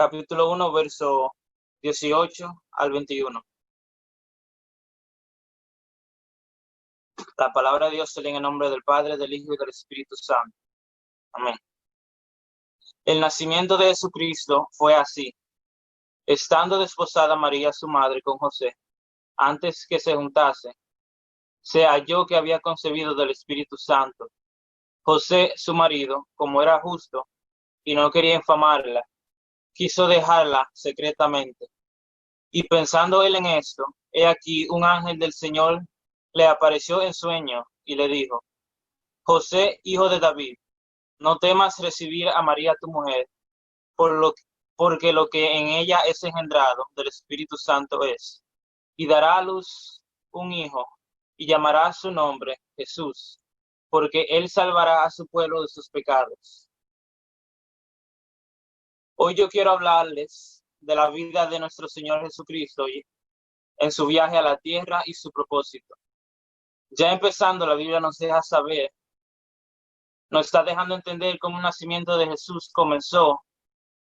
capítulo 1, verso 18 al 21. La palabra de Dios se lee en el nombre del Padre, del Hijo y del Espíritu Santo. Amén. El nacimiento de Jesucristo fue así. Estando desposada María, su madre, con José, antes que se juntase, se halló que había concebido del Espíritu Santo. José, su marido, como era justo y no quería infamarla, quiso dejarla secretamente. Y pensando él en esto, he aquí un ángel del Señor le apareció en sueño y le dijo: José, hijo de David, no temas recibir a María tu mujer, porque lo que en ella es engendrado del Espíritu Santo es, y dará a luz un hijo, y llamará su nombre Jesús, porque él salvará a su pueblo de sus pecados. Hoy yo quiero hablarles de la vida de nuestro Señor Jesucristo en su viaje a la tierra y su propósito. Ya empezando, la Biblia nos deja saber, nos está dejando entender cómo el nacimiento de Jesús comenzó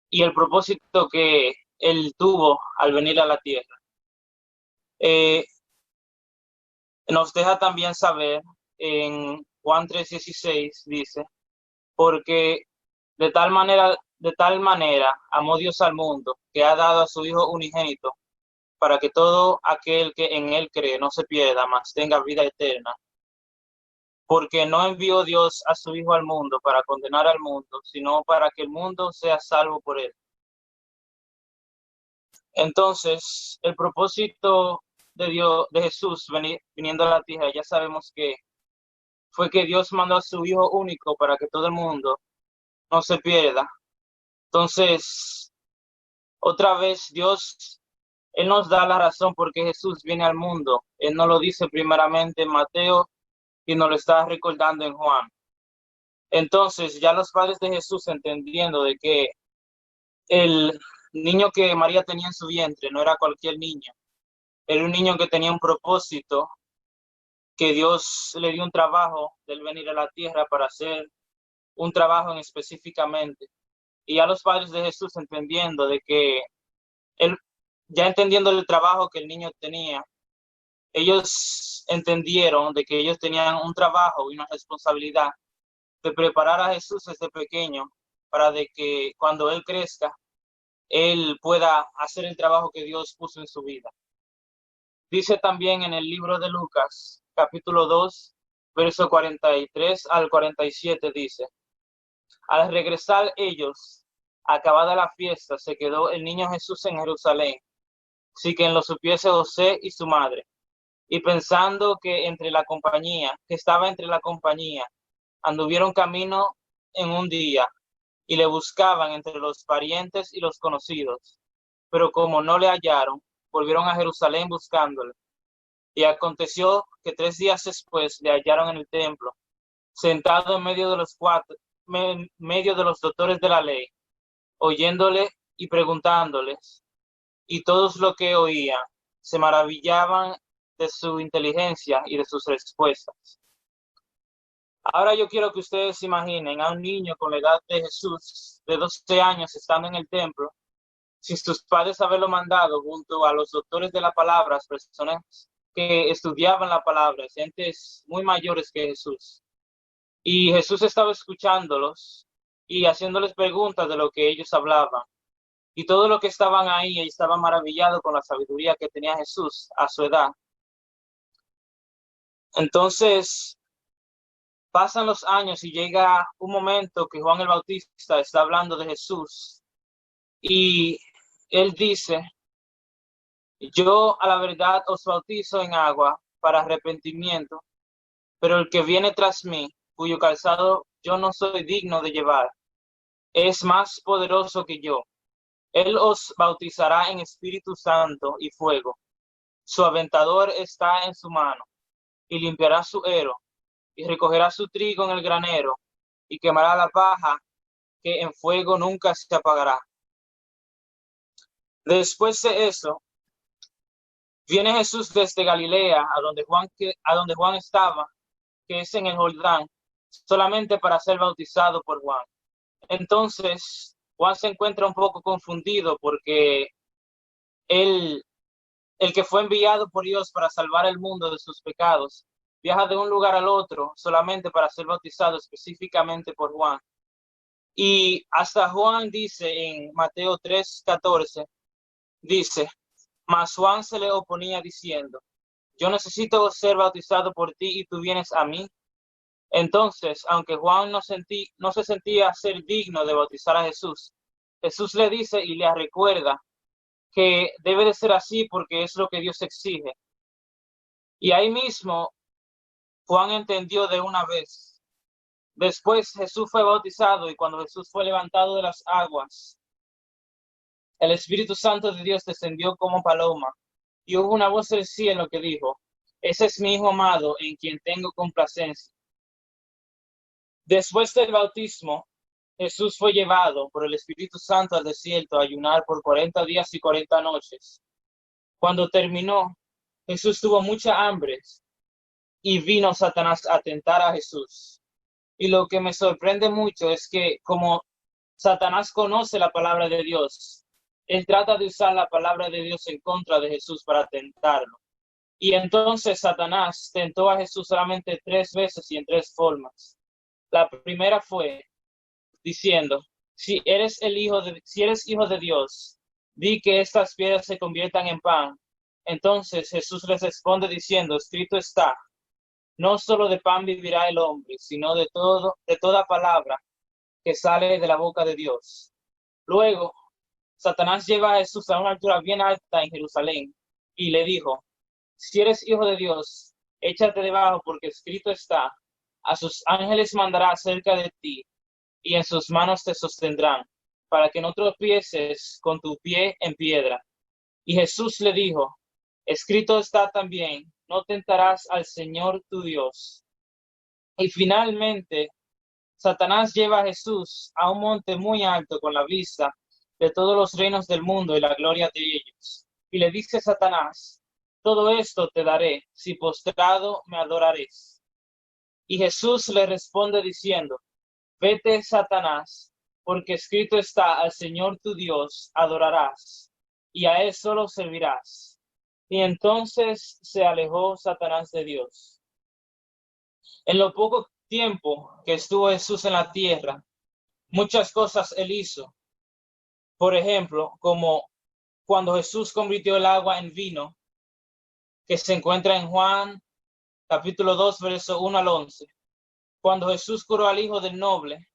y el propósito que él tuvo al venir a la tierra. Nos deja también saber en Juan 3:16, dice: porque de tal manera amó Dios al mundo, que ha dado a su Hijo unigénito, para que todo aquel que en él cree no se pierda, mas tenga vida eterna. Porque no envió Dios a su Hijo al mundo para condenar al mundo, sino para que el mundo sea salvo por él. Entonces, el propósito de Dios, de Jesús viniendo a la tierra, ya sabemos que fue que Dios mandó a su Hijo único para que todo el mundo no se pierda. Entonces, otra vez Dios, Él nos da la razón por qué Jesús viene al mundo. Él nos lo dice primeramente en Mateo y nos lo está recordando en Juan. Entonces, ya los padres de Jesús, entendiendo de que el niño que María tenía en su vientre no era cualquier niño, era un niño que tenía un propósito, que Dios le dio un trabajo del venir a la tierra para hacer un trabajo en específicamente. Y ya los padres de Jesús, entendiendo de que él, ya entendiendo el trabajo que el niño tenía, ellos entendieron de que ellos tenían un trabajo y una responsabilidad de preparar a Jesús desde pequeño para de que cuando él crezca, él pueda hacer el trabajo que Dios puso en su vida. Dice también en el libro de Lucas, capítulo 2, verso 43 al 47, dice: al regresar ellos, acabada la fiesta, se quedó el niño Jesús en Jerusalén, sin que lo supiese José y su madre. Y pensando que estaba entre la compañía, anduvieron camino en un día, y le buscaban entre los parientes y los conocidos. Pero como no le hallaron, volvieron a Jerusalén buscándole. Y aconteció que 3 días después le hallaron en el templo, sentado en medio de los doctores de la ley, oyéndole y preguntándoles. Y todos los que oían se maravillaban de su inteligencia y de sus respuestas. Ahora yo quiero que ustedes se imaginen a un niño con la edad de Jesús, de 12 años, estando en el templo, sin sus padres haberlo mandado, junto a los doctores de la palabra, personas que estudiaban la palabra, gentes muy mayores que Jesús. Y Jesús estaba escuchándolos y haciéndoles preguntas de lo que ellos hablaban. Y todo lo que estaban ahí estaban maravillados con la sabiduría que tenía Jesús a su edad. Entonces, pasan los años y llega un momento que Juan el Bautista está hablando de Jesús. Y él dice: yo a la verdad os bautizo en agua para arrepentimiento, pero el que viene tras mí, cuyo calzado yo no soy digno de llevar, es más poderoso que yo. Él os bautizará en Espíritu Santo y fuego. Su aventador está en su mano, y limpiará su ero, y recogerá su trigo en el granero, y quemará la paja, que en fuego nunca se apagará. Después de eso, viene Jesús desde Galilea, a donde Juan estaba, que es en el Jordán, solamente para ser bautizado por Juan. Entonces, Juan se encuentra un poco confundido porque él, el que fue enviado por Dios para salvar el mundo de sus pecados, viaja de un lugar al otro solamente para ser bautizado específicamente por Juan. Y hasta Juan dice en Mateo 3:14, dice, mas Juan se le oponía diciendo, yo necesito ser bautizado por ti y tú vienes a mí. Entonces, aunque Juan no se sentía ser digno de bautizar a Jesús, Jesús le dice y le recuerda que debe de ser así porque es lo que Dios exige. Y ahí mismo Juan entendió de una vez. Después Jesús fue bautizado y cuando Jesús fue levantado de las aguas, el Espíritu Santo de Dios descendió como paloma y hubo una voz del cielo que dijo, ese es mi Hijo amado en quien tengo complacencia. Después del bautismo, Jesús fue llevado por el Espíritu Santo al desierto a ayunar por 40 días y 40 noches. Cuando terminó, Jesús tuvo mucha hambre y vino Satanás a tentar a Jesús. Y lo que me sorprende mucho es que como Satanás conoce la palabra de Dios, él trata de usar la palabra de Dios en contra de Jesús para tentarlo. Y entonces Satanás tentó a Jesús solamente 3 veces y en 3 formas. La primera fue diciendo, si eres hijo de Dios, di que estas piedras se conviertan en pan. Entonces Jesús les responde diciendo, escrito está, no solo de pan vivirá el hombre, sino de toda palabra que sale de la boca de Dios. Luego, Satanás lleva a Jesús a una altura bien alta en Jerusalén y le dijo, si eres hijo de Dios, échate debajo porque escrito está, a sus ángeles mandará acerca de ti y en sus manos te sostendrán, para que no tropieces con tu pie en piedra. Y Jesús le dijo, escrito está también, no tentarás al Señor tu Dios. Y finalmente, Satanás lleva a Jesús a un monte muy alto con la vista de todos los reinos del mundo y la gloria de ellos. Y le dice a Satanás, todo esto te daré, si postrado me adorares. Y Jesús le responde diciendo, vete, Satanás, porque escrito está, al Señor tu Dios adorarás, y a él solo servirás. Y entonces se alejó Satanás de Dios. En lo poco tiempo que estuvo Jesús en la tierra, muchas cosas él hizo. Por ejemplo, como cuando Jesús convirtió el agua en vino, que se encuentra en Juan capítulo 2, verso 1 al 11. Cuando Jesús curó al hijo del noble,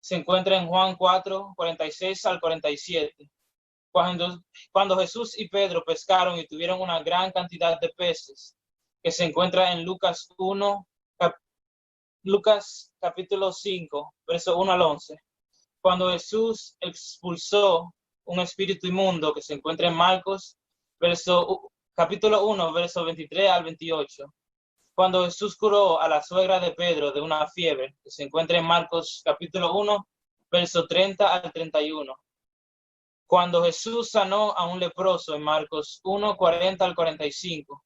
se encuentra en Juan 4, 46 al 47. Cuando Jesús y Pedro pescaron y tuvieron una gran cantidad de peces, que se encuentra en Lucas capítulo 5, verso 1 al 11. Cuando Jesús expulsó un espíritu inmundo, que se encuentra en Marcos, capítulo 1, verso 23 al 28. Cuando Jesús curó a la suegra de Pedro de una fiebre, que se encuentra en Marcos capítulo 1, verso 30 al 31. Cuando Jesús sanó a un leproso en Marcos 1, 40 al 45.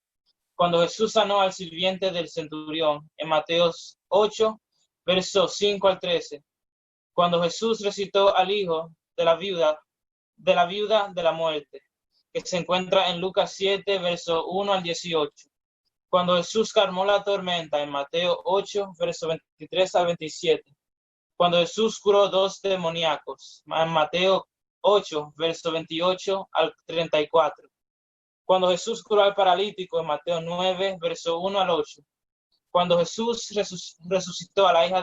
Cuando Jesús sanó al sirviente del centurión en Mateo 8, verso 5 al 13. Cuando Jesús resucitó al hijo de la viuda de la muerte, que se encuentra en Lucas 7, verso 1 al 18. Cuando Jesús calmó la tormenta en Mateo 8, verso 23 al 27. Cuando Jesús curó 2 demoníacos en Mateo 8, verso 28 al 34. Cuando Jesús curó al paralítico en Mateo 9, verso 1 al 8. Cuando Jesús resucitó a la hija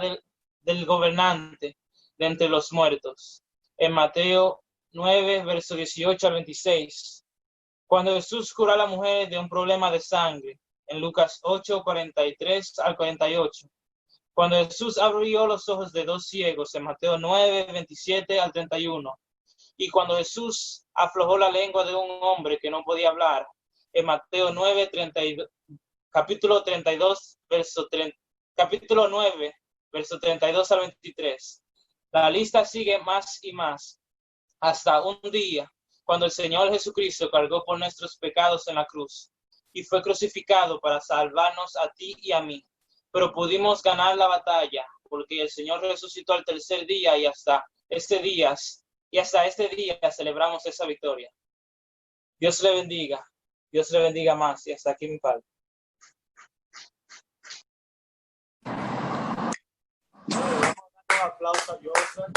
del gobernante de entre los muertos en Mateo 9, verso 18 al 26. Cuando Jesús curó a la mujer de un problema de sangre en Lucas 8, 43 al 48. Cuando Jesús abrió los ojos de 2 ciegos en Mateo 9, 27 al 31. Y cuando Jesús aflojó la lengua de un hombre que no podía hablar en Mateo 9, 32, capítulo 32, capítulo 9, verso 32 al 23. La lista sigue más y más hasta un día cuando el Señor Jesucristo cargó por nuestros pecados en la cruz y fue crucificado para salvarnos a ti y a mí. Pero pudimos ganar la batalla porque el Señor resucitó al tercer día y hasta este día y hasta este día celebramos esa victoria. Dios le bendiga más, y hasta aquí mi padre. Un aplauso a Joseph.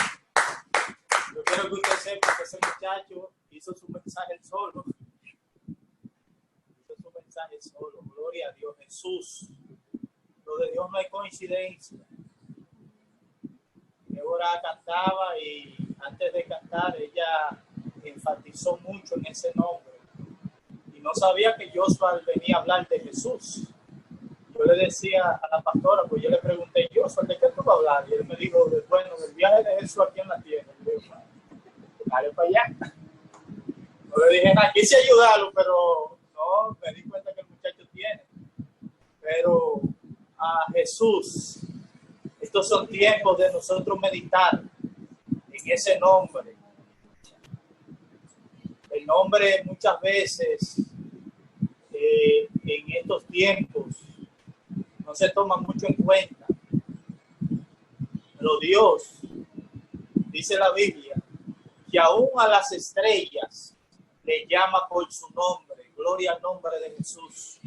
Yo quiero que usted sepa que ese muchacho hizo su mensaje solo. Hizo su mensaje solo. Gloria a Dios, Jesús. Lo de Dios no hay coincidencia. Débora cantaba y antes de cantar ella enfatizó mucho en ese nombre. Y no sabía que Joshua venía a hablar de Jesús. Yo le decía a la pastora, pues yo le pregunté, Joshua, ¿de qué tú vas a hablar? Y él me dijo, bueno, del viaje de Jesús aquí en la tierra. Y yo dije, dale para allá. No le dije nada, quise ayudarlo, pero no, me di cuenta que el muchacho tiene. Pero a Jesús, estos son tiempos de nosotros meditar en ese nombre. El nombre muchas veces en estos tiempos no se toma mucho en cuenta. Pero Dios, dice la Biblia, que aún a las estrellas le llama por su nombre. Gloria al nombre de Jesús.